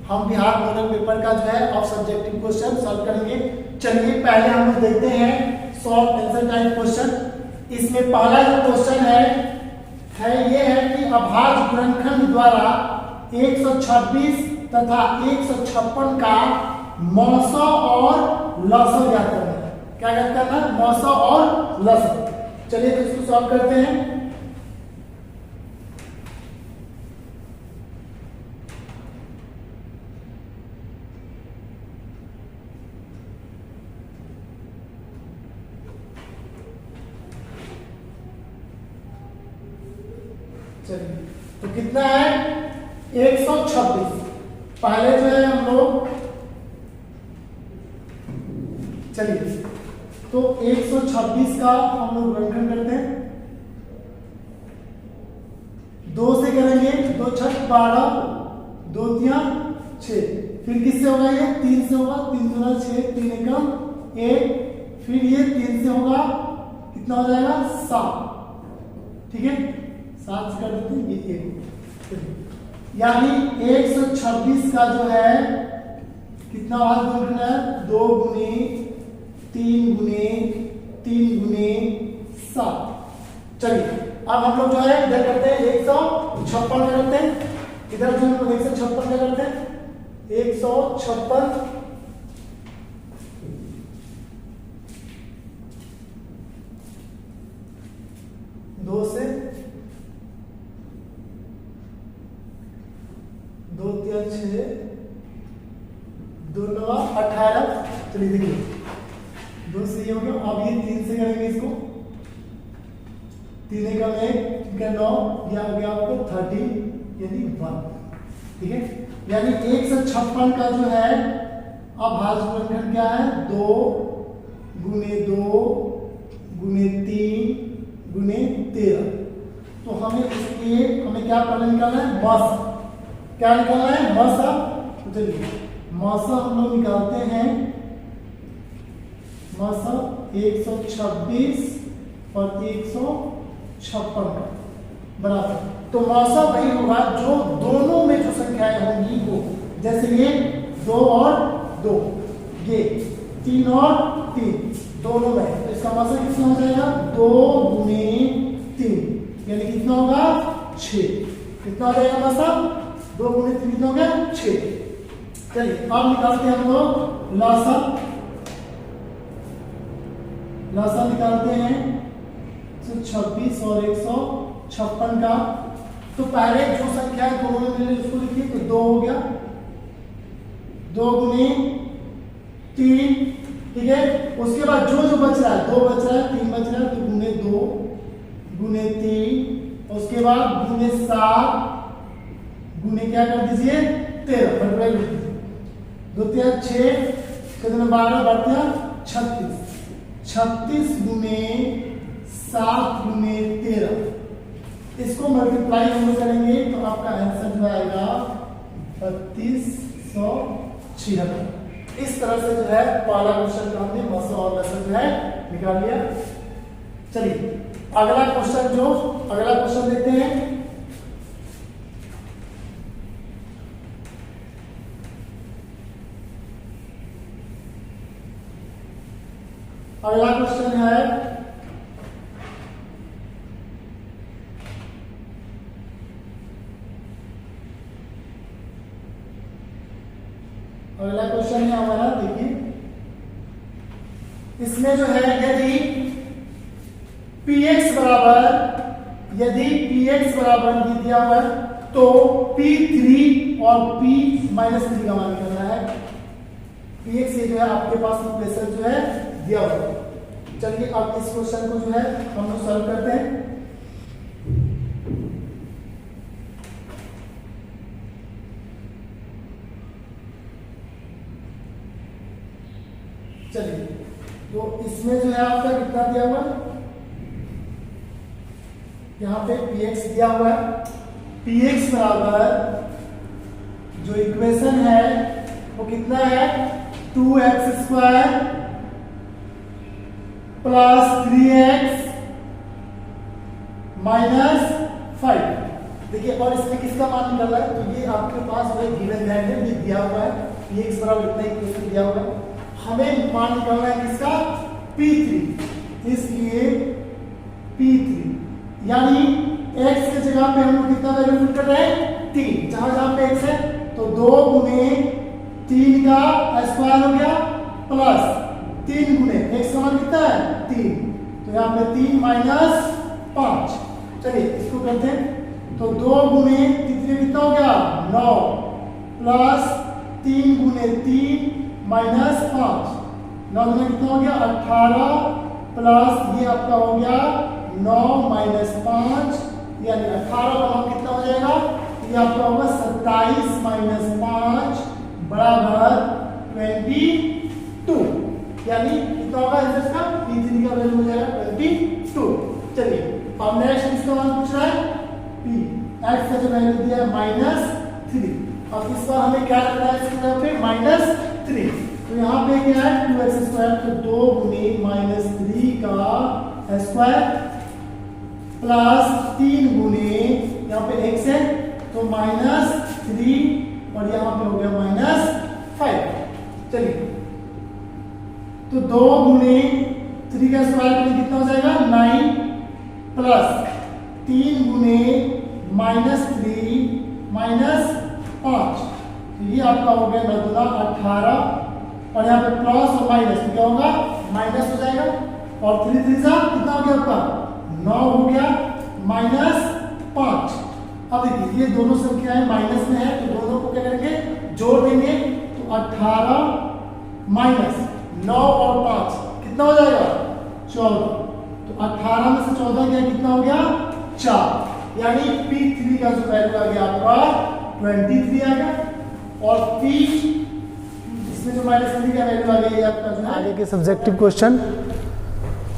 हम Bihar model paper का जो है ऑफ सब्जेक्टिव क्वेश्चन सॉल्व करेंगे। चलिए पहले हम लोग देखते हैं शॉर्ट आंसर टाइप क्वेश्चन। इसमें पहला जो क्वेश्चन है ये है कि अभाज्य गुणनखंड द्वारा 126 तथा 156 का मौसा और लसा ज्ञात करना है। क्या ज्ञात करना है? मौसा और लसा। चलिए तो इसको सॉल्व करते हैं। चलिए तो कितना है? 126। पहले जो है हम लोग, चलिए तो 126 का हम लोग गुणनखंड करते हैं। 2 से करेंगे, 2 छक 12, 2 तिया 6। फिर किससे होगा? ये 3 से होगा, 3 दूना 6, 3 एकम 1। फिर ये 3 से होगा, कितना हो जाएगा? 7। ठीक है, 7 से कर देते हैं, ये 1। यानी 126 का जो है कितना वाला गुणनखंड है? 2 गुने 3 गुने 3 गुने 7। चलिए अब हम लोग जो है इधर करते हैं 156 का करते हैं। इधर जो हम लोग 156 का करते हैं। 156 2 से 2 3 6 2 9 18। चलिए देखिए 2 से ये हो गया। अब ये 3 से करेंगे इसको। 3 एकम 1 का 9, यह हो गया आपको 13 यानी 1। ठीक है, यानी 156 का जो है अभाज्य गुणनखंड क्या है? 2 गुने 2 गुने 3 गुने 13। तो हमें क्या पहले निकालना है? मौसा। क्या निकालना है? मौसा। तो चलिए मौसा हम लोग निकालते हैं। मौसा 126 और 156 का बराबर। तो मौसा वही होगा जो दोनों में जो संख्याएं होंगी वो, जैसे ये 2 और 2, ये 3 और 3 दोनों में, तो इसका मौसा कितना हो जाएगा? 2 गुने 3 यानी कितना होगा? 6। कितना हो जाएगा मौसा? 2 गुने 3 कितना हो गया? 6। चलिए अब निकालते हैं हम लोग लसा। लसा निकालते हैं 126 और 156 का। तो पहले जो संख्या दोनों में मिले उसको लिखिए, तो 2 हो गया। 2 गुने 3। ठीक है, उसके बाद जो बच रहा है 2 बच रहा है, 3 बच रहा है, तो गुने 2 गुने 3। उसके बाद गुने 7 गुने क्या कर दीजिए? 13। मल्टीप्लाई कर दीजिए। 2 3 6 कितने 12 बढ़ते 36। 36 गुने 7 गुने 13। इसको मल्टीप्लाई हम लोग करेंगे तो आपका आंसर जो आएगा 3276। इस तरह से जो है पहला क्वेश्चन का हमने मौसा और लसा जो है निकाल लिया। चलिए अगला क्वेश्चन देखते हैं। अगला क्वेश्चन है हमारा, देखिए इसमें जो है यदि px बराबर दिया हुआ है तो p3 और p-3 का मान करना है। px ये जो है आपके पास इक्वेशन जो है दिया हुआ है। चलिए अब इस क्वेश्चन को जो है हम लोग सॉल्व करते हैं। चलिए तो इसमें जो है आपका कितना दिया हुआ है? यहाँ पे px दिया हुआ है। px बराबर जो इक्वेशन है वो कितना है? 2x² plus 3x minus 5। देखिए और इसमें किसका मान निकालना है, तो ये आपके पास जो है गिवन है, ये दिया हुआ है, ये x बराबर इतना इक्वेशन दिया हुआ है, हमें मान निकालना है किसका, P3, इसलिए P3 यानी x की जगह पे हम लोग कितना वैल्यू पुट कर रहे हैं, 3, जहां जहां पे x है तो 2 गुने 3 का स्क्वायर हो गया प्लस 3 गुने x का मान कितना है 3, तो यहाँ पे 3 माइनस 5, चलिए इसको करते हैं, तो 2 गुने 3 कितना हो गया 9 प्लस 3 गुने 3 माइनस 5, 9 गुने कितना हो गया 18 प्लस ये आपका हो गया 9 माइनस 5 यानी 18 का मान कितना हो जाएगा, ये आपका होगा 27 माइनस 5 बराबर 22, यानी कितना होगा आंसर का, P3 का वैल्यू हो जाएगा 22। चलिए अब नेक्स्ट इसका मान पूछ रहा है P x का जो वैल्यू दिया है -3, अब इस बार हमें क्या करना है, इसके यहाँ पे -3, तो यहाँ पे क्या है 2x², तो 2 गुने -3 का स्क्वायर प्लस 3 गुने यहाँ पे x है तो -3 और यहाँ पे हो गया -5, चलिए तो 2 गुने 3 का स्क्वायर में कितना हो जाएगा 9 प्लस 3 गुने -3 माइनस 5, तो ये आपका हो गया 9 दूना 18 और यहाँ पे प्लस और माइनस तो क्या होगा माइनस हो जाएगा और 3 3 सा कितना हो गया आपका 9 हो गया -5। अब देखिए ये दोनों संख्याएं माइनस में है तो दोनों को क्या करेंगे जोड़ देंगे, तो 18 माइनस 9 और 5 कितना हो जाएगा 14, तो 18 में से 14 गया कितना हो गया 4, यानी P3 का जो वैल्यू आ गया आपका 23 आ गया और P इसमें जो -3 का वैल्यू आ गया आपका जो आगे के सब्जेक्टिव क्वेश्चन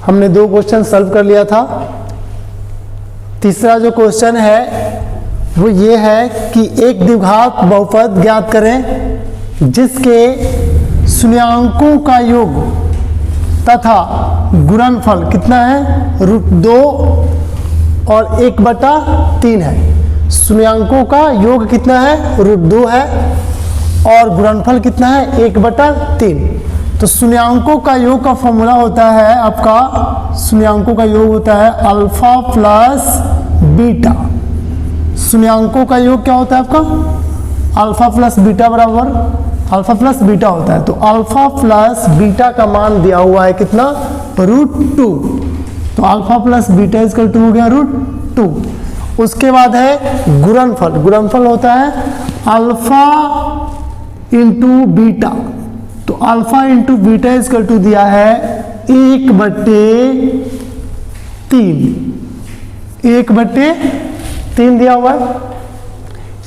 हमने 2 क्वेश्चन सॉल्व कर लिया था। तीसरा जो क्वेश्चन है वो ये है कि एक द्विघात बहुपद ज्ञात करें जिसके शून्याङ्कों का योग तथा गुणनफल कितना है √2 और 1/3 है। शून्याङ्कों का योग कितना है √2 है और गुणनफल कितना है 1/3। तो शून्याङ्कों का योग का फॉर्मूला होता है आपका, शून्याङ्कों का योग होता है अल्फा प्लस बीटा। शून्याङ्कों का योग क्या होता है आपका अल्फा प्लस बीटा बराबर अल्फा प्लस बीटा होता है। तो अल्फा प्लस बीटा का मान दिया हुआ है कितना √2, तो alpha plus beta equal to हो गया √2। उसके बाद है गुणनफल, गुणनफल होता है अल्फा इंटू बीटा, तो alpha into beta equal to दिया है 1/3 दिया हुआ है।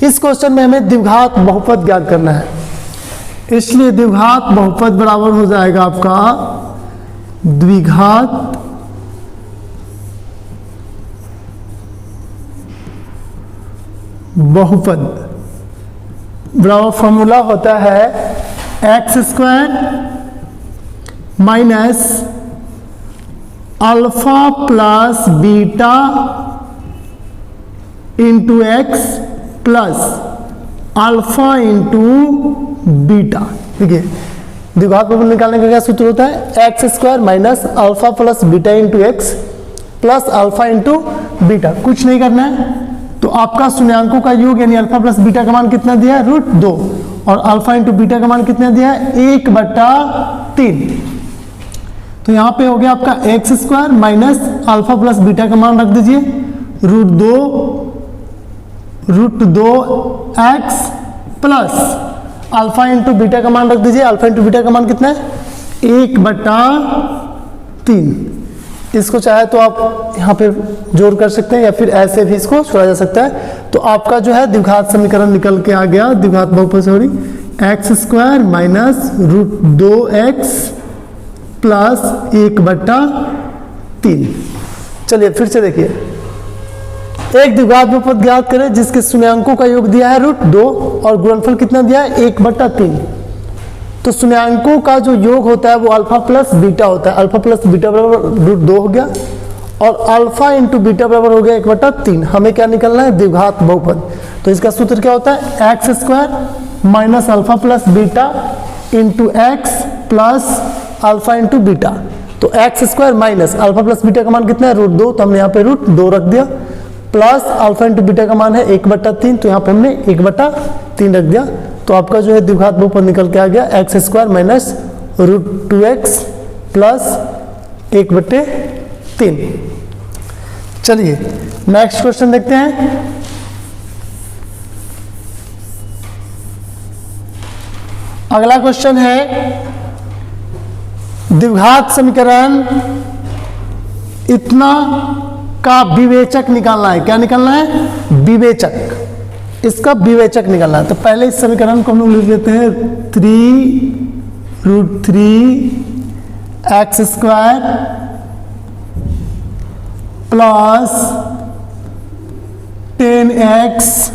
इस क्वेश्चन में हमें द्विघात बहुपद ज्ञात करना है, इसलिए द्विघात बहुपद बराबर हो जाएगा आपका द्विघात बहुपद बराबर फॉर्मूला होता है x² minus alpha plus beta into x plus alpha into beta. देखिए द्विघात बहुपद निकालने का क्या सूत्र होता है x² minus alpha plus beta into x plus alpha into beta. कुछ नहीं करना है, तो आपका शून्याङ्कों का योग यानी अल्फा प्लस बीटा का मान कितना दिया है √2 और अल्फा इंटू बीटा का मान कितना दिया है 1/3। तो यहाँ पे हो गया आपका x² minus alpha plus beta का मान रख दीजिए √2x plus alpha into beta का मान रख दीजिए, अल्फा इंटू बीटा का मान कितना है 1/3। इसको चाहे तो आप यहाँ पे जोड़ कर सकते हैं या फिर ऐसे भी इसको छोड़ा जा सकता है। तो आपका जो है द्विघात समीकरण निकल के आ गया, द्विघात बहुपद sorry x² minus √2x plus 1/3। चलिए फिर से देखिए, एक द्विघात बहुपद ज्ञात करें जिसके शून्याङ्कों का योग दिया है √2 और गुणनफल कितना दिया है 1/3। तो शून्याङ्कों का जो योग होता है वो अल्फा प्लस बीटा होता है, अल्फा प्लस बीटा बराबर √2 हो गया और अल्फा इंटू बीटा बराबर हो गया 1/3। हमें क्या निकलना है? द्विघात बहुपद। तो इसका सूत्र क्या होता है? X square minus alpha plus beta into x plus alpha into beta. तो x square minus alpha plus beta का मान कितना है? √2, तो हमने यहाँ पे √2 रख दिया, प्लस अल्फा इंटू बीटा का मान है 1/3, तो यहाँ पे हमने 1/3 रख दिया। तो आपका जो है द्विघात बहुपद निकल के आ गया x square minus √2x plus 1/3। चलिए नेक्स्ट क्वेश्चन देखते हैं। अगला क्वेश्चन है द्विघात समीकरण इतना का विवेचक निकालना है। क्या निकालना है? विवेचक। इसका विवेचक निकालना है। तो पहले इस समीकरण को हम लोग लिख लेते हैं 3√3x² प्लस 10x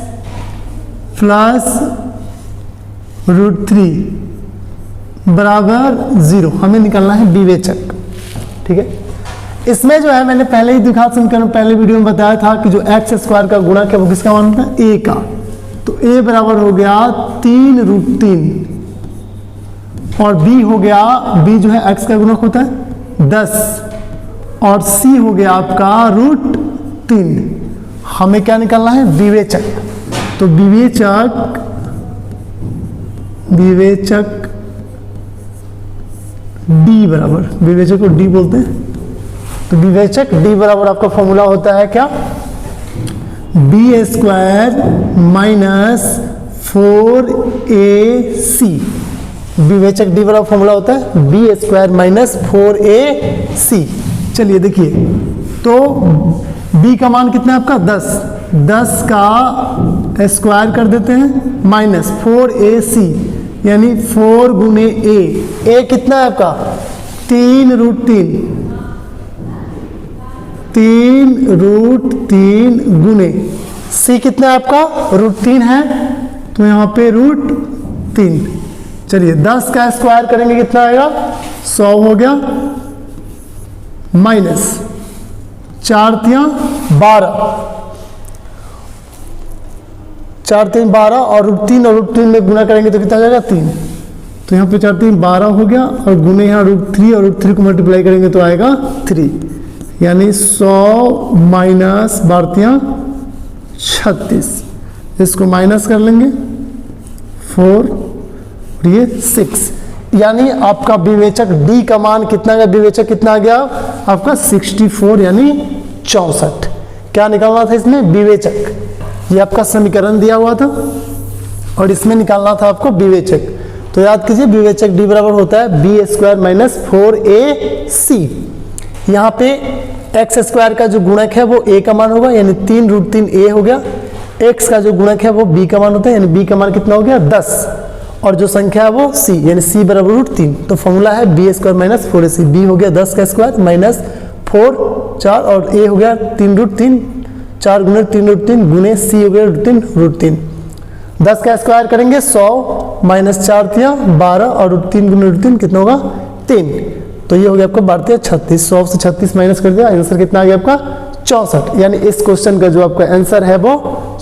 प्लस √3 बराबर 0। हमें निकालना है विवेचक। ठीक है, इसमें जो है मैंने पहले ही द्विघात समीकरण पहले वीडियो में बताया था कि जो x² का गुणक है वो किसका मान होता है? a का। तो a बराबर हो गया 3√3 और b हो गया, b जो है x का गुणक होता है 10 और c हो गया आपका √3। हमें क्या निकालना है? विवेचक। तो विवेचक d बराबर, विवेचक को d बोलते हैं, तो विवेचक d बराबर आपका फॉर्मूला होता है क्या? b² minus 4ac। विवेचक d बराबर फॉर्मूला होता है b² माइनस 4ac। चलिए देखिए, तो b का मान कितना है आपका? 10 का स्क्वायर कर देते हैं माइनस 4ac यानी 4 गुने a कितना है आपका? 3√3 गुने c कितना है आपका? √3 है, तो यहाँ पे √3। चलिए 10 का स्क्वायर करेंगे कितना आएगा? 100 हो गया, माइनस 4 3 12 और √3 में गुना करेंगे तो कितना आ जाएगा? 3। तो यहाँ पे 4 3 12 हो गया और गुने यहाँ √3 और √3 को मल्टीप्लाई करेंगे तो आएगा 3, यानी 100 माइनस 12 36। इसको माइनस कर लेंगे 4 और ये 6, यानी आपका विवेचक d का मान कितना गया? विवेचक कितना आ गया आपका? 64 यानी 64। क्या निकालना था इसमें? विवेचक। ये आपका समीकरण दिया हुआ था और इसमें निकालना था आपको विवेचक। तो याद कीजिए विवेचक d बराबर होता है b² माइनस 4ac। यहाँ पे x² का जो गुणक है वो a का मान होगा, यानी 3√3a हो गया। x का जो गुणक है वो b का मान होता है, यानी b का मान कितना हो गया? 10 और जो संख्या है वो c, यानी c बराबर √3। तो फॉर्मूला है b² माइनस 4ac। b हो गया 10 का स्क्वायर माइनस 4 4 और a हो गया 3√3, 4 गुने 3√3 गुने c हो गया √3। 10 का स्क्वायर करेंगे 100 माइनस 4 12 और 3 गुने √3 कितना होगा? 3। तो ये हो गया आपका 12 36। 100 से 36 माइनस कर दिया, आंसर कितना आ गया आपका? 64। यानी इस क्वेश्चन का जो आपका आंसर है वो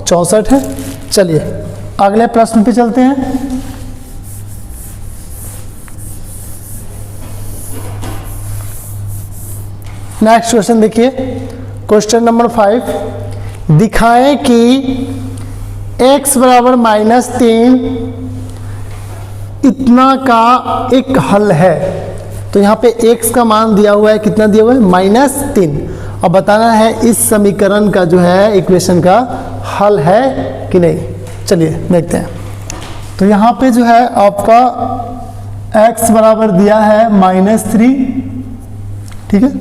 64 है। चलिए अगले प्रश्न पे चलते हैं। नेक्स्ट क्वेश्चन देखिए, क्वेश्चन नंबर 5। दिखाएं कि x बराबर -3 इतना का एक हल है। तो यहाँ पे x का मान दिया हुआ है, कितना दिया हुआ है? -3। अब बताना है इस समीकरण का जो है इक्वेशन का हल है कि नहीं। चलिए देखते हैं। तो यहाँ पे जो है आपका x बराबर दिया है -3, ठीक है।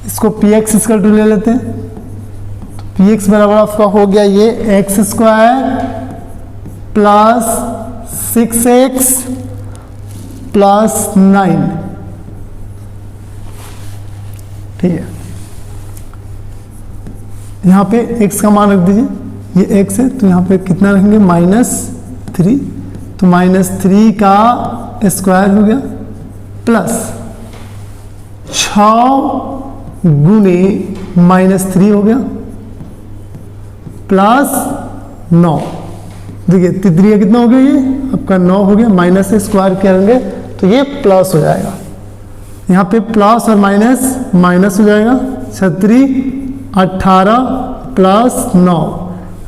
इसको px इक्वल टू ले लेते हैं। तो px बराबर आपका हो गया ये x² प्लस 6x प्लस 9, ठीक है। यहाँ पे x का मान रख दीजिए, ये x है तो यहाँ पे कितना रखेंगे? -3। तो -3 का स्क्वायर हो गया प्लस 6 गुने -3 हो गया प्लस 9। देखिए तितरिया कितना हो गया, ये आपका 9 हो गया, माइनस से स्क्वायर करेंगे तो ये प्लस हो जाएगा। यहाँ पे प्लस और माइनस माइनस हो जाएगा। 18 प्लस 9,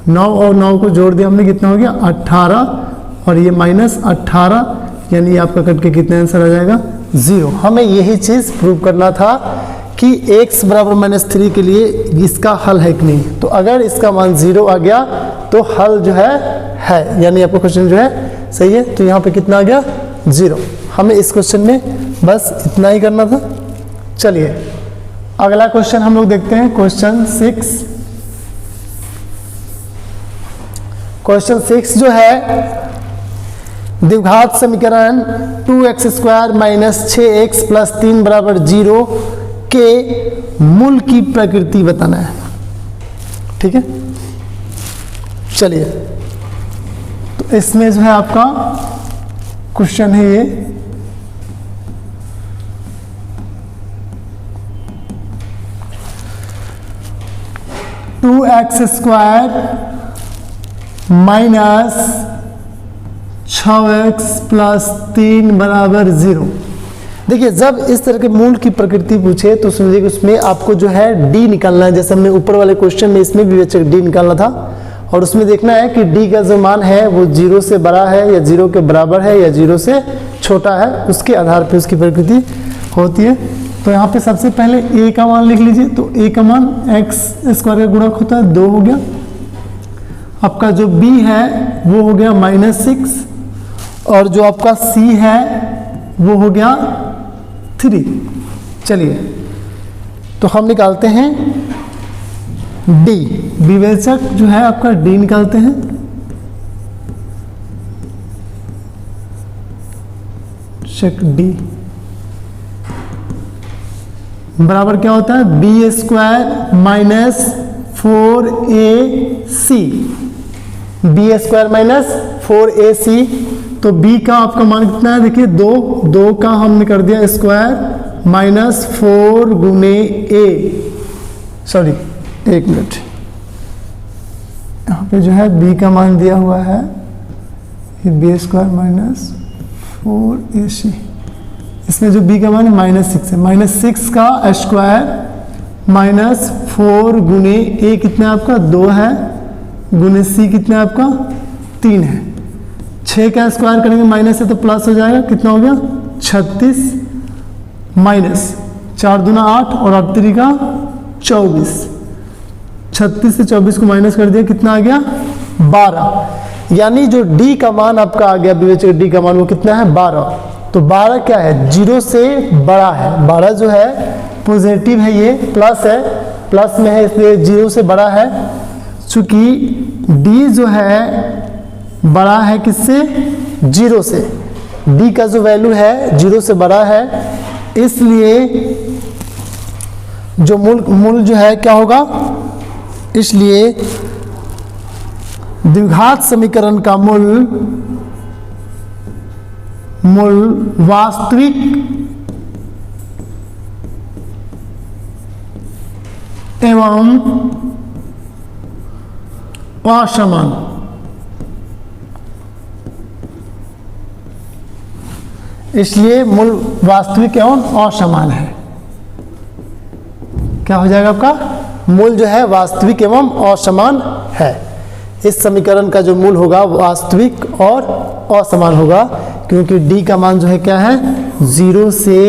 9 और 9 को जोड़ दिया हमने, कितना हो गया 18 और ये माइनस 18, यानी आपका कट के कितना आंसर आ जाएगा 0। हमें यही चीज़ प्रूव करना था कि x बराबर -3 के लिए इसका हल है कि नहीं। तो अगर इसका मान 0 आ गया तो हल जो है यानी आपका क्वेश्चन जो है सही है। तो यहाँ पे कितना आ गया 0। हमें इस क्वेश्चन में बस इतना ही करना था। चलिए अगला क्वेश्चन हम लोग देखते हैं, क्वेश्चन 6। क्वेश्चन 6 जो है द्विघात समीकरण 2x² - 6x + 3 = 0 के मूल की प्रकृति बताना है। ठीक है, चलिए तो इसमें जो है आपका क्वेश्चन है ये, to x square minus 6x + 3 = 0। देखिए जब इस तरह के मूल की प्रकृति पूछे तो समझिए कि उसमें आपको जो है d निकालना है। जैसे हमने ऊपर वाले क्वेश्चन में इसमें भी बेशक d निकालना था, और उसमें देखना है कि d का जो मान है वो 0 से बड़ा है या 0 के बराबर है या 0 से छोटा है, उसके आधार पर उसकी प्रकृति होती है। तो यहाँ पे सबसे पहले a का मान लिख लीजिए। तो a का मान x² का गुणक होता है 2 हो गया। आपका जो b है वो हो गया -6, और जो आपका c है वो हो गया 3। चलिए तो हम निकालते हैं d, विवेचक जो है आपका d निकालते हैं। चेक d बराबर क्या होता है b² - 4ac, b² - 4ac। तो b का आपका मान कितना है, देखिए 2 का हमने कर दिया स्क्वायर -4 गुने a, सॉरी 1 मिनट, यहाँ पे जो है b का मान दिया हुआ है ये b² - 4ac। इसमें जो b का मान है -6 है, -6 का स्क्वायर -4 गुने a कितना आपका 2 है, गुने c कितना आपका 3 है। 6 का स्क्वायर करेंगे माइनस से तो प्लस हो जाएगा, कितना हो गया 36 माइनस 4 दूना 8 और 8 3 24। 36 से 24 को माइनस कर दिया, कितना आ गया 12। यानी जो d का मान आपका आ गया, विवेचक d का मान वो कितना है 12। तो 12 क्या है 0 से बड़ा है। 12 जो है पॉजिटिव है, ये प्लस है, प्लस में है इसलिए 0 से बड़ा है। चूंकि d जो है बड़ा है किससे 0 से, d का जो वैल्यू है 0 से बड़ा है, इसलिए जो मूल जो है क्या होगा, इसलिए द्विघात समीकरण का मूल वास्तविक एवं असमान, इसलिए मूल वास्तविक एवं असमान है। क्या हो जाएगा आपका मूल जो है वास्तविक एवं असमान है। इस समीकरण का जो मूल होगा वास्तविक और असमान होगा, क्योंकि d का मान जो है क्या है 0 से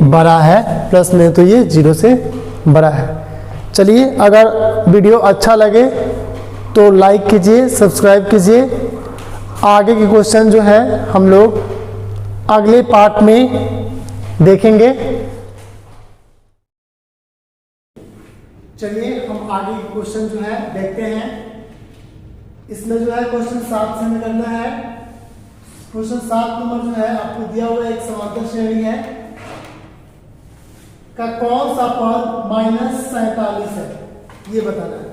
बड़ा है, प्लस में तो ये 0 से बड़ा है। चलिए अगर वीडियो अच्छा लगे तो लाइक कीजिए, सब्सक्राइब कीजिए। आगे के क्वेश्चन जो है हम लोग अगले पार्ट में देखेंगे। चलिए हम आगे के क्वेश्चन जो है देखते हैं। इसमें जो है क्वेश्चन 7 से हमें करना है। क्वेश्चन 7 नंबर जो है आपको दिया हुआ एक समांतर श्रेणी है का कौन सा पद -47 है ये बताना है।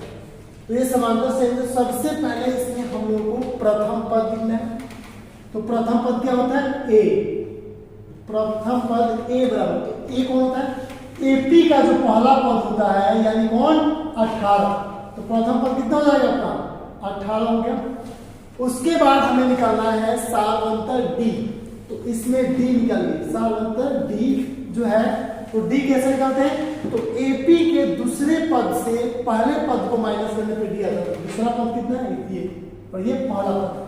तो ये समांतर श्रेणी, सबसे पहले इसमें हम लोग को प्रथम पद लिखना है। तो प्रथम पद क्या होता है a, प्रथम पद a बराबर, तो a कौन होता है एपी का जो पहला पद होता है यानी कौन 18, तो प्रथम पद कितना हो जाएगा आपका 18 हो गया। उसके बाद हमें निकालना है सालांतर डी, तो इसमें डी निकालिए, सालांतर डी जो है तो डी कैसे निकालते हैं, तो एपी के दूसरे पद से पहले पद को माइनस करने पे डी आ जाता है। दूसरा पद कितना है ये, और ये पहला पद है।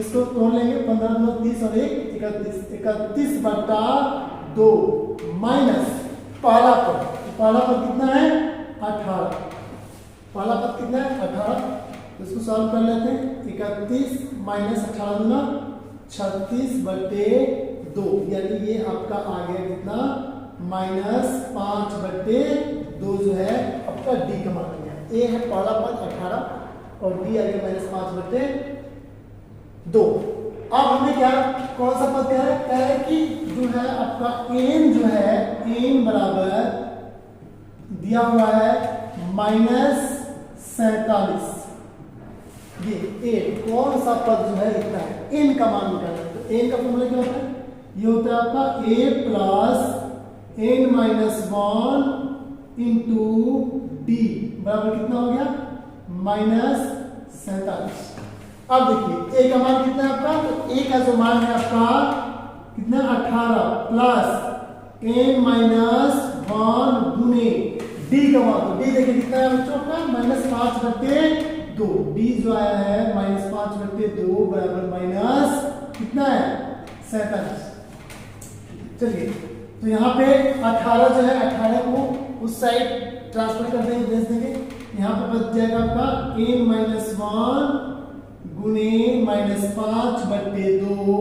इसको तोड़ लेंगे 15 9 30 और 1 31, 31 बटा 2 माइनस पहला पद, पहला पद कितना है 18, पहला पद कितना है 18, इसको सॉल्व कर लेते हैं। 31 माइनस 18 गुना 36 बटे 2, यानी ये आपका आ गया कितना -5 बटे 2 जो है आपका डी का मान आ गया। ए है पहला पद 18 और डी आ गया -5 बटे 2। अब हमें क्या कौन सा पद कह रहा है कि जो है आपका एन जो है एन बराबर दिया हुआ है -47, ये ए कौन सा पद जो है इतना है, एन का मान निकालना है। तो एन का फॉर्मूला क्या होता है, ये होता है आपका a plus n minus 1 into d बराबर कितना हो गया -47। अब देखिए ए का मान कितना है आपका, तो ए का जो मान है आपका कितना 18 प्लस एन माइनस 1 गुने डी का मान, तो डी देखिए कितना है बच्चों का -5 बटे 2, डी जो आया है -5 बटे 2 बराबर माइनस कितना है 47। चलिए तो यहाँ पे 18 जो है 18 को उस साइड ट्रांसफर कर देंगे, भेज देंगे, यहाँ पे बच जाएगा आपका एन माइनस 1 गुने -5 बटे 2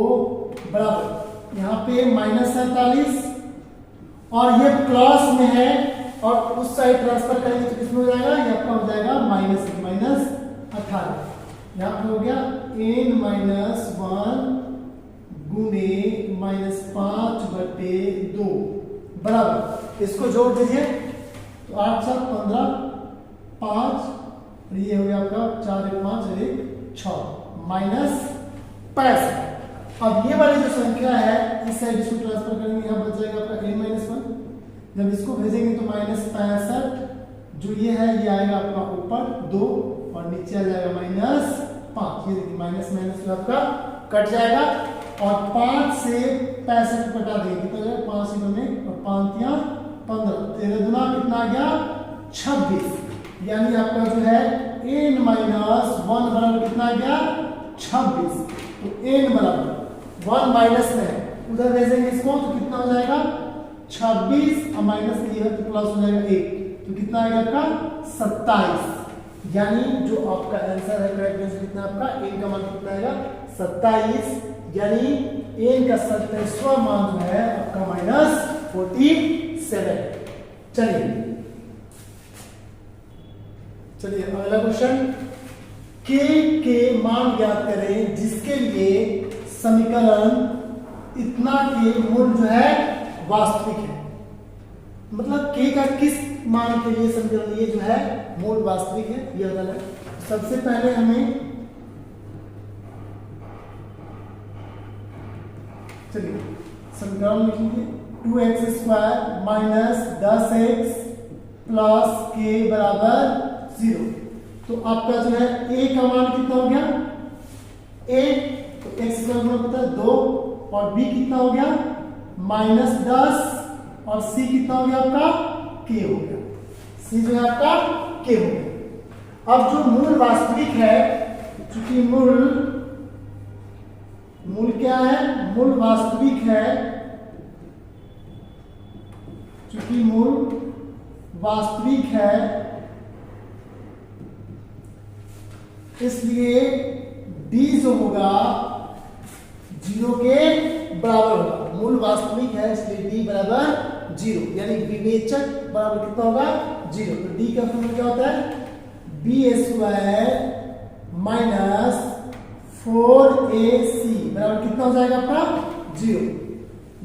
बराबर यहाँ पे -47 और ये प्लस में है और उस साइड ट्रांसफर करेंगे तो किसमें हो जाएगा, ये आपका हो जाएगा -18, यहाँ पे हो गया एन माइनस 1 गुने -5 बटे 2 बराबर, इसको जोड़ दीजिए तो 8 7 15 5 और ये हो गया आपका 4 1 5 और 1 6 -65। अब ये वाली जो संख्या है इस साइड इसको ट्रांसफर करेंगे, यहाँ बच जाएगा आपका n माइनस 1, जब इसको भेजेंगे तो -65 जो ये है ये आएगा आपका ऊपर 2 और नीचे आ जाएगा -5, ये देखिए माइनस माइनस जो आपका कट जाएगा और 5 से 65 कटा देंगे कितना जाएगा 5 में और 5 या 15, 13 दुना कितना आ गया 26, यानी आपका जो है n माइनस 1 बराबर कितना आ गया 26। तो n बराबर 1 माइनस में उधर भेजेंगे इसको तो कितना हो जाएगा 26 और माइनस ये है तो प्लस हो जाएगा 1, तो कितना आ गया आपका 27, यानी जो आपका आंसर है करेक्ट आंसर कितना आपका n का मान कितना आएगा 27, यानी n का 27वां मान जो है आपका -47। चलिए अगला क्वेश्चन, के मान ज्ञात करें जिसके लिए समीकरण इतना के मूल जो है वास्तविक है, मतलब के का किस मान के लिए समीकरण ये जो है मूल वास्तविक है ये बताना है। सबसे पहले हमें चलिए समीकरण लिख लीजिए 2x² माइनस 10x प्लस के बराबर 0, तो आपका जो है a का मान कितना हो गया a, तो x का गुणा कितना 2 और b कितना हो गया -10 और c कितना हो गया आपका k हो गया, c जो है आपका k हो गया। अब जो मूल वास्तविक है, चूंकि मूल क्या है, मूल वास्तविक है, चूंकि मूल वास्तविक है इसलिए d जो होगा 0 के बराबर होगा, मूल वास्तविक है इसलिए d बराबर 0, यानी विवेचक बराबर कितना होगा 0। तो d का फॉर्मूला क्या होता है b² माइनस 4ac बराबर कितना हो जाएगा आपका 0,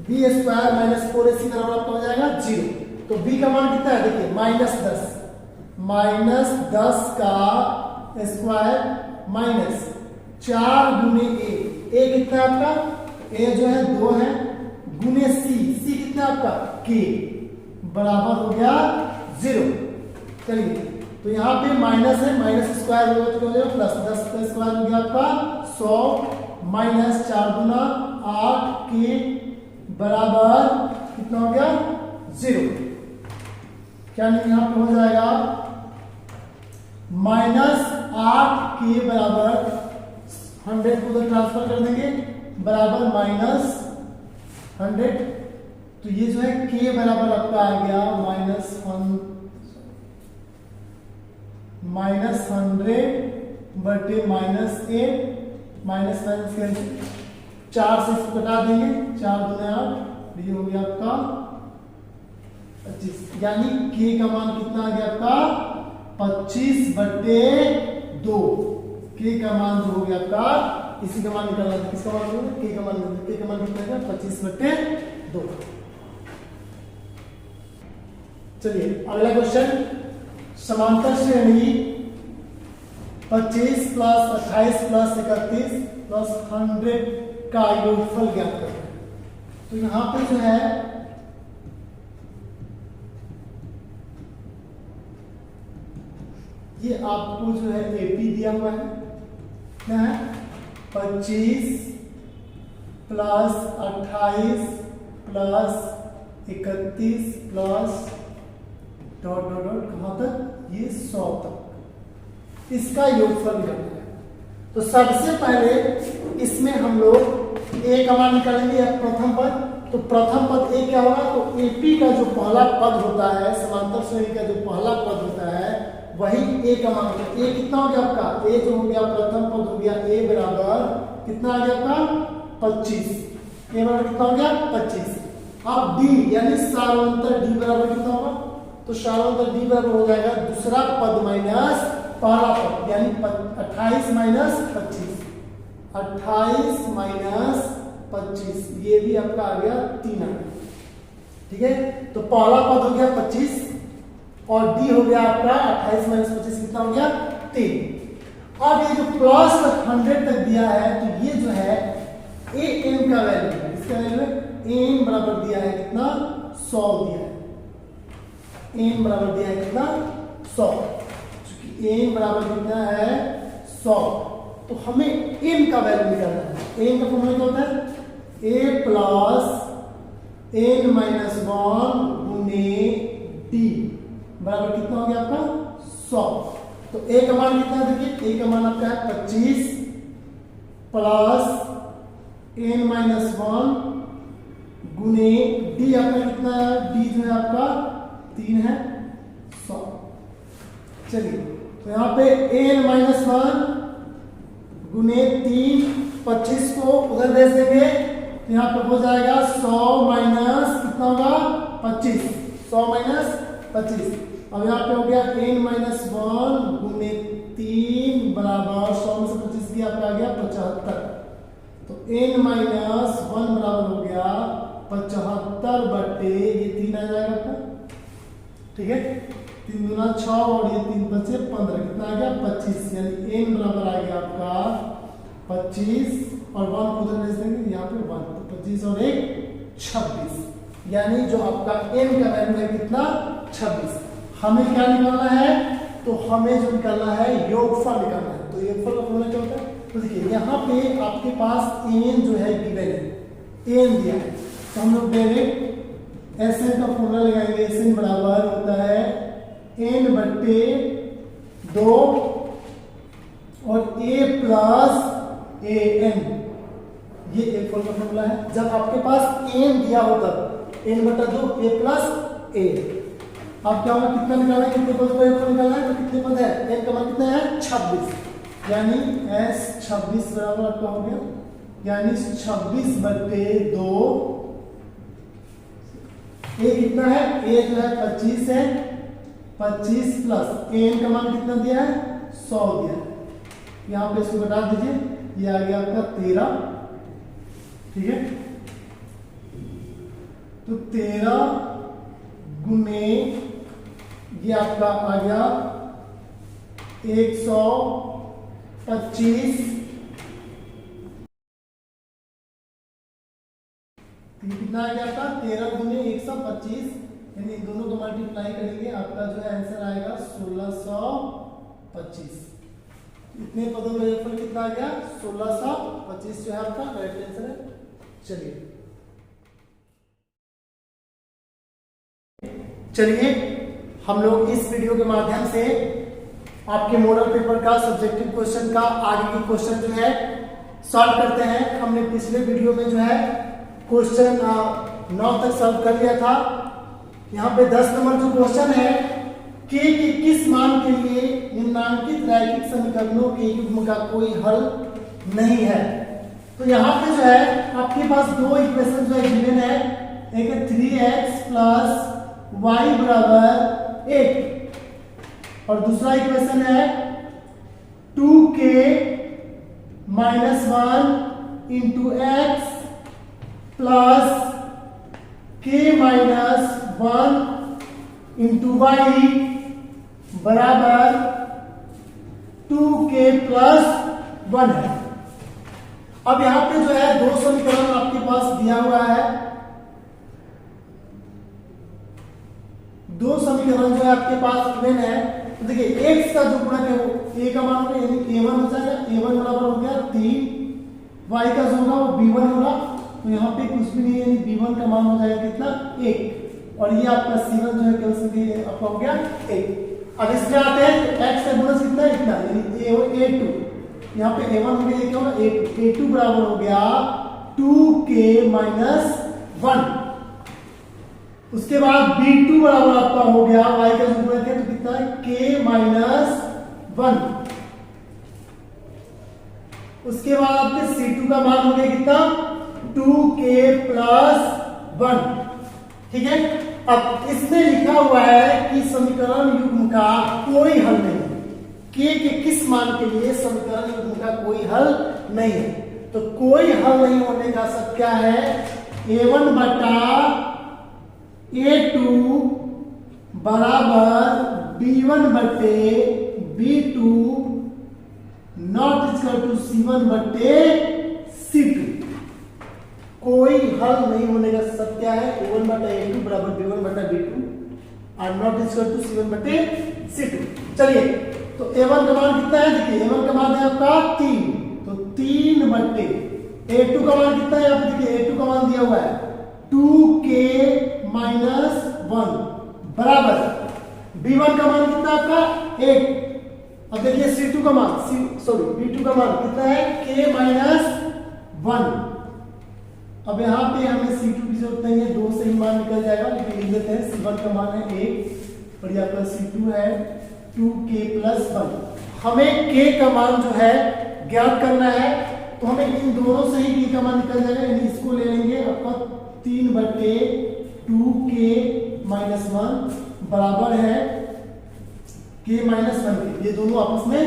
b² माइनस 4ac बराबर आपका हो जाएगा 0। तो b का मान कितना है देखिए -10 का स्क्वायर माइनस 4 गुने a कितना आपका a जो है 2 है गुने c कितना आपका k बराबर हो गया 0। चलिए, तो यहाँ पे माइनस है, माइनस स्क्वायर हो गया प्लस 10 का स्क्वायर हो गया आपका 100 माइनस 4 गुना 8 के बराबर कितना हो गया 0। क्या नहीं यहाँ पे हो जाएगा -8 के बराबर 100 को उधर ट्रांसफर कर देंगे बराबर -100। तो ये जो है के बराबर आपका आ गया -100 बटे -8 माइनस कैंसिल 4 से इसको घटा देंगे 4 दूनी 8, ये हो गया आपका 25। यानी के का मान कितना आ गया आपका 25 बटे 2। के का मान जो हो गया आपका, इसी का मान निकालना है, किसका मान होगा के का मान, के का मान कितना है 25 बटे 2। चलिए अगला क्वेश्चन, समांतर श्रेणी 25 प्लस 28 प्लस 31 प्लस 100 का योगफल ज्ञात करें। तो यहां पे जो है ये आपको जो है एपी दिया हुआ है, क्या है 25 plus 28 plus 31 plus dot dot dot कहां तक, ये 100 तक, इसका योगफल निकालना है। तो सबसे पहले इसमें हम लोग ए का मान निकालेंगे प्रथम पद। तो प्रथम पद ए क्या होगा, तो एपी का जो पहला पद होता है, समांतर श्रेणी का जो पहला पद होता है वही ए का मान होता है। ए कितना हो गया आपका, ए जो हो गया प्रथम पद हो गया ए बराबर कितना आ गया आपका 25। ए बराबर कितना हो गया 25। अब डी यानी सारांतर डी बराबर कितना होगा, तो सारांतर डी बराबर हो जाएगा दूसरा पद माइनस पहला पद, यानी 28 माइनस 25, 28 माइनस 25, ये भी आपका आ गया 3 आ गया। ठीक है, तो पहला पद हो गया 25 और डी हो गया आपका 28 माइनस 25 कितना हो गया 3। अब ये जो प्लस 100 तक दिया है, तो ये जो है ए एम का वैल्यू है, इसका वैल्यू एम बराबर दिया है कितना 100 दिया है, एम बराबर दिया है कितना 100, एन बराबर कितना है 100। तो हमें एन का वैल्यू निकालना है। एन का फॉर्मूला क्या होता है, ए प्लस एन माइनस 1 गुने डी बराबर कितना हो गया आपका 100। तो ए का मान कितना है, देखिए ए का मान आपका है 25 प्लस एन माइनस 1 गुने डी आपका कितना है, डी जो है आपका 3 है 100। चलिए, तो यहाँ पे n माइनस 1 गुने 3 25 को उधर भेज देंगे, तो यहाँ पे हो जाएगा 100 माइनस कितना होगा 25, 100 माइनस 25। अब यहाँ पे हो गया n माइनस 1 गुने 3 बराबर 100 में से 25 की आपका आ गया 75। तो n माइनस 1 बराबर हो गया 75 बटे ये 3 आ जाएगा आपका। ठीक है, 3 दूना 6 और ये 3 बचे 15, कितना आ गया 25, यानी n बराबर आ गया आपका 25 और 1 को उधर भेज देंगे यहाँ पे 1, तो 25 और 1 26, यानी जो आपका n का वैल्यू है कितना 26। हमें क्या निकालना है, तो हमें जो निकालना है योगफल निकालना है। तो योगफल का फॉर्मूला क्या होता है, तो देखिए यहाँ पे आपके पास n जो है गिवन है, n दिया है, तो हम लोग डायरेक्ट Sn का फॉर्मूला लगाएंगे। Sn बराबर होता है n बटे 2 और a प्लस ए एन, ये एक फॉर्मूला फॉर्मूला है। जब आपके पास n दिया हो तब n बटा 2 a प्लस ए। अब क्या होगा, कितना निकालना है, कितने पद को निकालना है, तो कितने पद है, n का मान कितना है 26, यानी s 26 बराबर आपका हो गया, यानी 26 बटे 2, a कितना है, a जो है 25 है, 25 प्लस एन का मान कितना दिया है 100 दिया है, यहाँ पे इसको घटा दीजिए, ये आ गया आपका 13। ठीक है, तो 13 गुने ये आपका आ गया 125, कितना आ गया आपका 13 गुने 125, यानी इन दोनों को मल्टीप्लाई करेंगे, आपका जो है आंसर आएगा 1625। इतने पदों का योगफल कितना आ गया? 1625 जो है आपका राइट आंसर है। चलिए हम लोग इस वीडियो के माध्यम से आपके मॉडल पेपर का सब्जेक्टिव क्वेश्चन का आगे के क्वेश्चन जो है सॉल्व करते हैं। हमने पिछले वीडियो में जो है क्वेश्चन 9 तक सॉल्व कर लिया था। यहाँ पे 10 नंबर जो क्वेश्चन है k के किस मान के लिए निम्नांकित रैखिक समीकरणों के युग्म का कोई हल नहीं है। तो यहाँ पे जो है आपके पास दो इक्वेशन जो है गिवन है, एक है 3x प्लस y बराबर 8 और दूसरा इक्वेशन है 2k minus 1 into x plus k minus 1 into y बराबर 2k प्लस 1 है। अब यहां पे जो है दो समीकरण आपके पास दिया हुआ है, दो समीकरण जो है आपके पास गिवन है। तो देखिए x का जो गुणक है वो a का मान होगा यानी a1 हो जाएगा, a1 बराबर हो गया 3, y का जो होगा वो b1 होगा। तो यहाँ पे कुछ भी नहीं है यानी b1 का मान हो जाएगा कितना 1 और ये आपका c1 जो है कैंसिल आपका हो गया 1। अब इसमें आते हैं तो x का गुणज कितना है इतना यानी a2, यहाँ पे a1 हो गया ये क्या होगा a2 बराबर हो गया 2k माइनस 1। उसके बाद b2 बराबर आपका हो गया y का जो गुणक है तो कितना है k माइनस 1। उसके बाद आपके c2 का मान हो गया कितना 2k प्लस 1। ठीक है, अब इसमें लिखा हुआ है कि समीकरण युग्म का कोई हल नहीं है। k के किस मान के लिए समीकरण युग्म का कोई हल नहीं है। तो कोई हल नहीं होने का सब क्या है a1 बटा a2 बराबर b1 बटे b2 not equal to c1 बटे c2। कोई हल नहीं होने का सब क्या है a1 बटा a2 बराबर b1 बटा b2 और नॉट इक्वल टू c1 बटे c2। चलिए तो a1 का मान कितना है, देखिए a1 का मान है आपका 3, तो 3 बटे a2 का मान कितना है, यहाँ पे देखिए a2 का मान दिया हुआ है 2k माइनस 1 बराबर b1 का मान कितना आपका 8। अब देखिए c2 का मान b2 का मान कितना है k माइनस 1। अब यहाँ पे हमें c2 की जरूरत नहीं है, 2 से ही मान निकल जाएगा, लेकिन लिख देते हैं c1 का मान है 8 और यहाँ पर c2 है 2k प्लस 1। हमें k का मान जो है ज्ञात करना है तो हमें इन दोनों से ही k का मान निकल जाएगा, यानी इसको ले लेंगे आपका 3 बटे 2k माइनस 1 बराबर है k माइनस 1 के, ये दोनों आपस में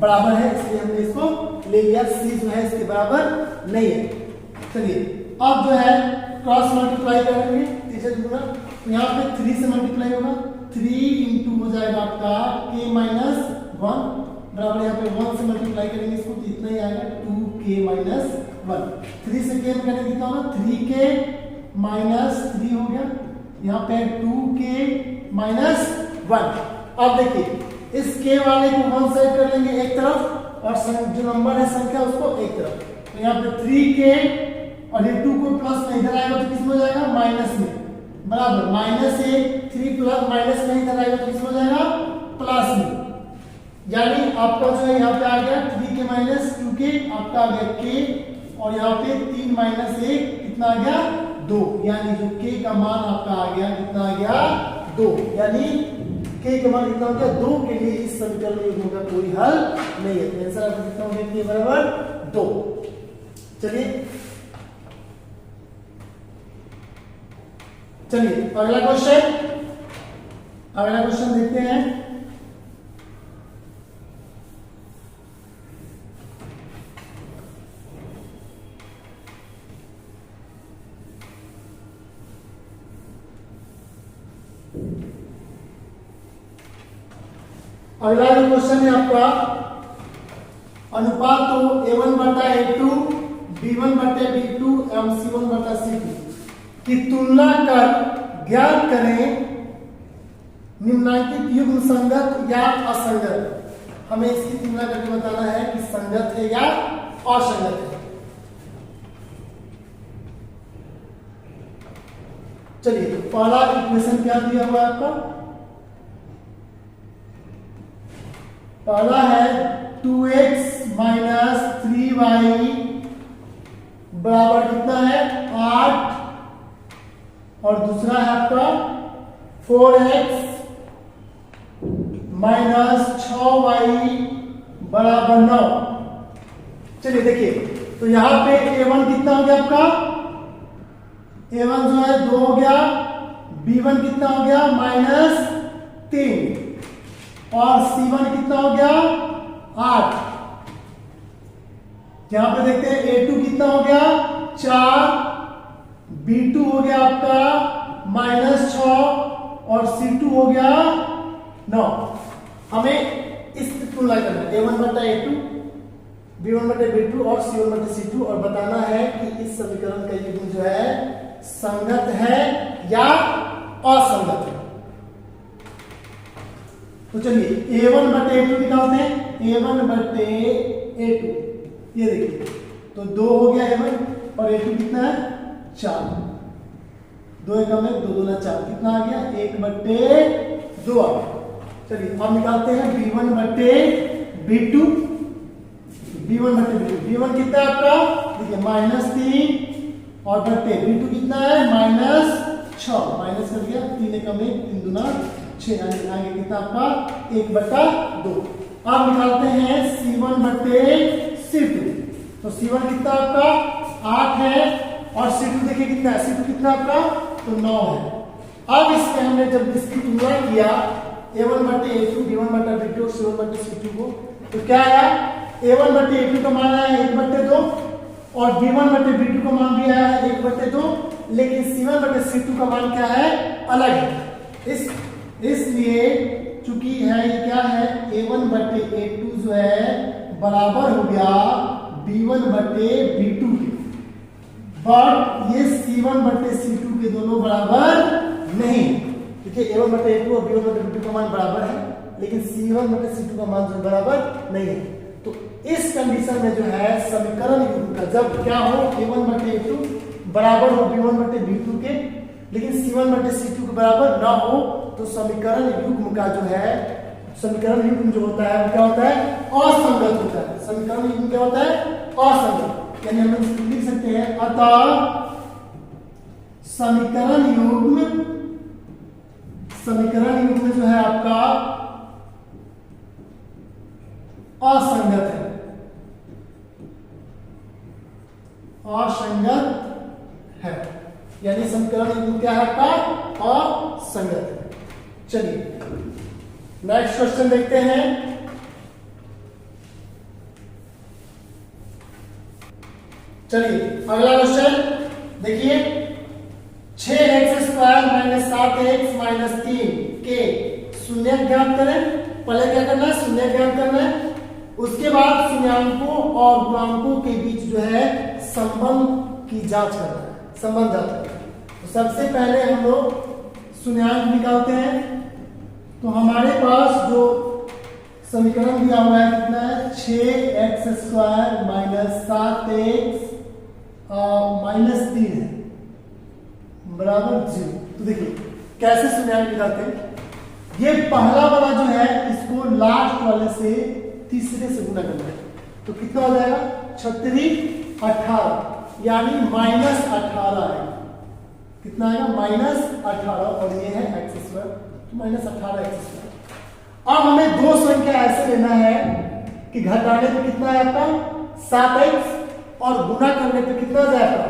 बराबर है इसलिए हमने इसको ले लिया, c जो है इसके बराबर नहीं है। चलिए अब जो है क्रॉस मल्टीप्लाई करेंगे तीसरे गुना, यहाँ पे 3 से मल्टीप्लाई होगा, 3 इंटू हो जाएगा आपका k माइनस 1 बराबर यहाँ पे 1 से मल्टीप्लाई करेंगे इसको तो इतना ही आएगा 2k माइनस 1। 3 से k में करेंगे कितना होगा 3k माइनस 3 हो गया, यहाँ पे 2k माइनस 1। अब देखिए इस k वाले को वन साइड कर लेंगे एक तरफ और जो नंबर है संख्या उसको एक तरफ, तो यहाँ पे 3k और ये 2 को प्लस में इधर आएगा तो किस में हो जाएगा माइनस में बराबर माइनस 1 3 प्लस माइनस में इधर आएगा तो किस में हो जाएगा प्लस में, यानी आपका जो है यहाँ पे आ गया 3k माइनस 2k आपका आ गया k और यहाँ पे 3 माइनस 1 कितना आ गया 2, यानी जो k का मान आपका आ गया कितना आ गया 2, यानी k का मान कितना हो गया 2 के लिए इस समीकरण युग्म का कोई हल नहीं है। आंसर आपका कितना हो गया k बराबर 2। चलिए अगला क्वेश्चन देखते हैं। अगला जो क्वेश्चन है आपका अनुपात तो a1 बटा a2 b1 बटे b2 एवं c1 बटा c2 की तुलना कर ज्ञात करें निम्नलिखित युग्म संगत या असंगत, हमें इसकी तुलना करके बताना है कि संगत है या असंगत है। चलिए तो पहला इक्वेशन क्या दिया हुआ है आपका, पहला है 2x माइनस 3y बराबर कितना है 8, और दूसरा है आपका 4x माइनस 6y बराबर 9। चलिए देखिए, तो यहां पे a1 कितना हो गया आपका, a1 जो है 2 हो गया, b1 कितना हो गया -3, और c1 कितना हो गया 8। यहां पे देखते हैं a2 कितना हो गया 4, b2 हो गया आपका -6, और c2 हो गया 9। हमें इस तुलना करना है a1 बटा a2, b1 बटे b2 और c1 बटे c2, और बताना है कि इस समीकरण का युग्म जो है संगत है या असंगत है। तो चलिए a1 बटे a2 निकालते हैं, a1 बटे a2, ये देखिए तो 2 हो गया a1, और a2 कितना है 4, 2 एकम में 2 दूना 4, कितना आ गया 1 बटे 2 आ गया। चलिए अब निकालते हैं b1 बटे b2, b1 बटे b2, b1 कितना है आपका देखिए -3, और बटे b2 कितना है -6, माइनस कर दिया 3 एकम में 3 दूना 6, आगे कितना आपका 1 बटा 2। अब निकालते हैं c1 बटे c2, तो c1 कितना आपका 8 है, और c2 देखिए कितना है, c2 कितना आपका तो 9 है। अब इसमें हमने जब इसकी तुलना किया a1 बटे a2, b1 बटा b2 और c1 बटे c2 को, तो क्या आया a1 बटे a2 का मान आया 1 बटे 2, और b1 बटे b2 का मान भी आया है 1 बटे 2, लेकिन c1 बटे c2 का मान क्या है अलग है। इसलिए चूंकि है ये क्या है a1 बटे a2 जो है बराबर हो गया b1 बटे b2 के, बट ये c1 बटे c2 के दोनों बराबर नहीं। देखिए a1 बटे a2 और b1 बटे b2 का मान बराबर है, लेकिन c1 बटे c2 का मान जो बराबर नहीं है। तो इस कंडीशन में जो है समीकरण युग्म का जब क्या हो a1 बटे a2 बराबर हो b1 बटे b2 के, लेकिन c1 बटे c2 के बराबर ना हो, तो समीकरण युग्म का जो है समीकरण युग्म जो होता है वो क्या होता है असंगत होता है। समीकरण युग्म क्या होता है असंगत, यानी हम लिख सकते हैं अतः समीकरण युग्म जो है आपका असंगत है, असंगत है, यानी समीकरण युग्म क्या है आपका असंगत है। चलिए नेक्स्ट क्वेश्चन देखते हैं। चलिए अगला क्वेश्चन देखिए, 6x² माइनस 7x 3 के शून्य ज्ञात करें। पहले क्या करना है शून्य ज्ञात करना है, उसके बाद शून्यांकों और गुणांकों के बीच जो है संबंध की जांच करना है, संबंध जांच करना है। तो सबसे पहले हम लोग शून्यांक निकालते हैं। तो हमारे पास जो समीकरण दिया हुआ है कितना है 6x² माइनस 7x -3 है बराबर 0। तो देखिए कैसे शून्यांक निकालते हैं, ये पहला वाला जो है इसको लास्ट वाले से तीसरे से गुना करना है, तो कितना हो जाएगा 36 18, यानी -18 है। कितना आएगा -18, और ये है x², तो -18x²। अब हमें दो संख्या ऐसे लेना है कि घटाने पे कितना है आपका 7x, और गुना करने पे कितना जाएगा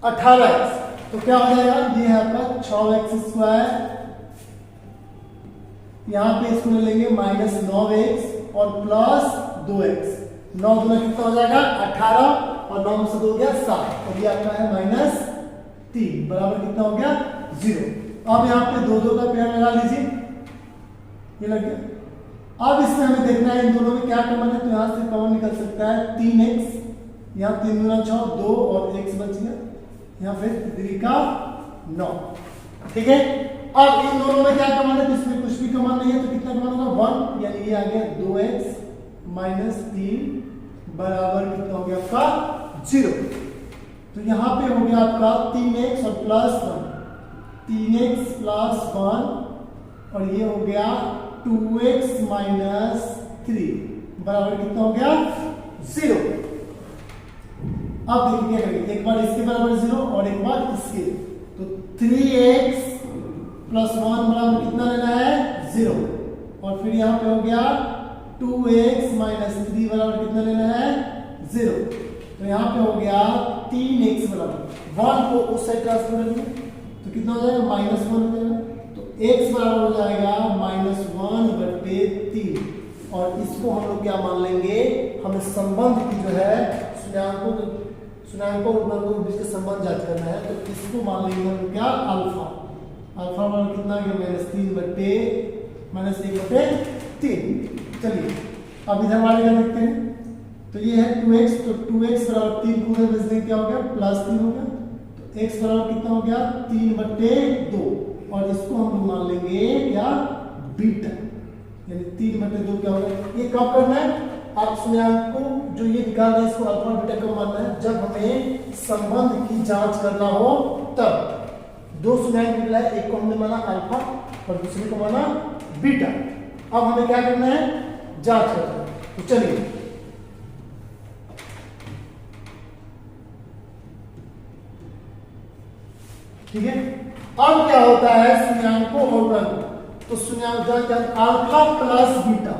18x, तो क्या हो जाएगा ये है आपका 6x², यहां पे इसको ले लेंगे -9x और प्लस 2x, 9 दूना कितना हो जाएगा 18, और 9 से 2 हो गया 7, और ये आपका है -3 बराबर कितना हो गया 0। अब यहाँ पे 2 का पेड़ लगा लीजिए, ये लग गया। अब इसमें हमें देखना है इन दोनों में क्या कॉमन है, तो यहाँ से कॉमन निकल सकता है 3x, यहाँ 3 दूना 6 2 और x बच गया, यहाँ फिर 3 का 9, ठीक है। अब इन दोनों में क्या कमान है, तो इसमें कुछ भी कमान नहीं है, तो कितना कमान होगा 1, यानी ये आ गया 2x माइनस 3 बराबर कितना हो गया आपका 0। तो यहाँ पे हो गया आपका 3x और प्लस 1, 3x प्लस 1 और ये हो गया 2x माइनस 3 बराबर कितना हो गया 0। अब देखिए क्या करेंगे, एक बार इसके बराबर 0 और एक बार इसके, तो 3x प्लस 1 बराबर कितना लेना है 0 और फिर यहाँ पे हो गया 2x माइनस 3 बराबर कितना लेना है 0। तो यहाँ पे हो गया 3x बराबर 1 को उस साइड ट्रांसफर करेंगे तो कितना हो जाएगा -1 हो जाएगा, तो x बराबर हो जाएगा -1/3 और इसको हम लोग क्या मान लेंगे, हमें संबंध की जो है शून्याङ्कों और के बीच का संबंध जांच करना है, तो इसको मान लेंगे हम क्या अल्फा। अल्फा बराबर कितना आ गया -1/3। चलिए अब इधर वाले का देखते हैं, तो ये है 2x, तो 2x बराबर 3 को उधर भेज देंगे, क्या हो गया +3 हो गया, तो x बराबर कितना हो गया 3/2 और इसको हम लोग मान लेंगे क्या बीटा, यानी 3/2 क्या होगा। ये कब करना है, आप शून्याङ्क को जो ये निकाल रहे हैं इसको अल्फा बीटा कब मानना है, जब हमें संबंध की जांच करना हो तब। दो शून्याङ्क निकला है, एक को हमने माना अल्फा और दूसरे को माना बीटा। अब हमें क्या करना है, जांच करना है, तो चलिए ठीक है। अब क्या होता है शून्याङ्कों और गुणांकों, तो शून्याङ्क alpha plus beta,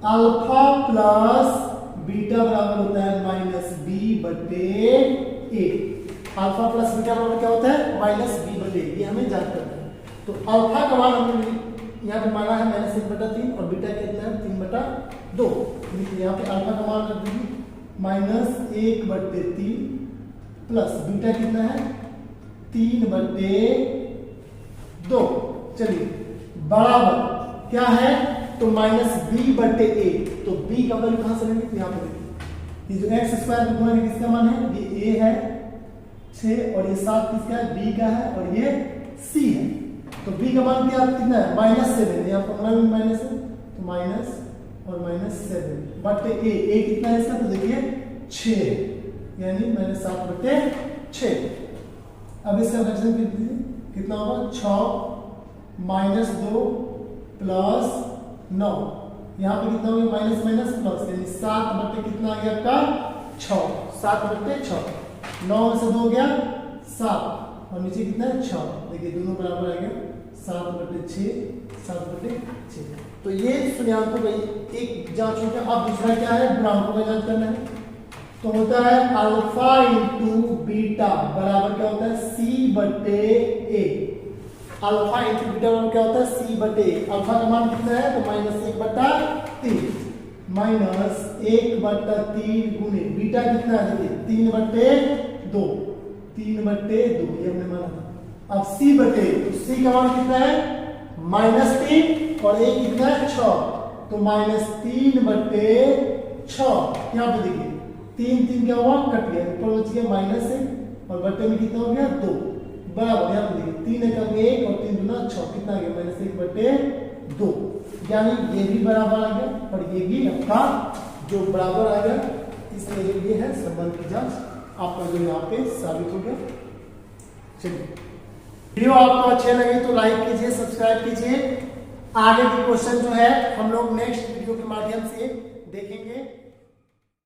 alpha plus beta बराबर होता है -b/a। अल्फा प्लस बीटा बराबर क्या होता है -b/a, ये हमें जांच करना है। तो अल्फा का मान हमने यहाँ पे माना है -1/3 और बीटा कितना है 3/2। यहाँ पे अल्फा का मान रख दीजिए -1/3 प्लस बीटा कितना है 3/2। चलिए बराबर क्या है, तो -b/a, तो b का वैल्यू कहां से लेंगे, तो यहाँ पे देखिए ये जो x² गुणा किसका मान है, ये a है 6 और ये 7 किसका है b का है और ये c है, तो b का मान क्या कितना है -7, यहाँ फॉर्मूला में माइनस है, तो माइनस और -7/a, a कितना है इसका, तो देखिए 6 यानी -7/6। अब इसका फ्रैक्शन कितना होगा 6 -2 प्लस 9, यहाँ पे कितना हो गया माइनस प्लस, यानी 7 कितना आ गया आपका 6, 7/6, 9 में से 2 गया 7 और नीचे कितना है 6, देखिए दोनों बराबर आ गया 7/6। तो ये शून्याङ्कों का एक जांच हो गया। अब दूसरा क्या है, गुणांकों का जांच करना है, तो होता है अल्फा इंटू बीटा बराबर क्या होता है c/a। अल्फा इंटू बीटा बराबर क्या होता है c/a। अल्फा का मान कितना है, तो -1/3 -1/3 गुणे बीटा कितना है, देखिए 3/2, 3/2 ये हमने माना था। अब c/a, तो c का मान कितना है -3 और a कितना है 6, तो -3/6। यहाँ पे देखिए 3 क्या हुआ कट गया, ऊपर बच गया -1 और बट्टे में कितना हो गया 2 बराबर, यहाँ पे देखिए 3 × 1 और 3 × 6 कितना आ गया -1/2, यानी ये भी बराबर आ गया और ये भी आपका जो बराबर आ गया, इसलिए ये है संबंध की जांच आपका जो यहाँ पे साबित हो गया। चलिए वीडियो आपको अच्छे लगे तो लाइक कीजिए, सब्सक्राइब कीजिए। आगे की क्वेश्चन जो है हम लोग नेक्स्ट वीडियो के माध्यम से देखेंगे।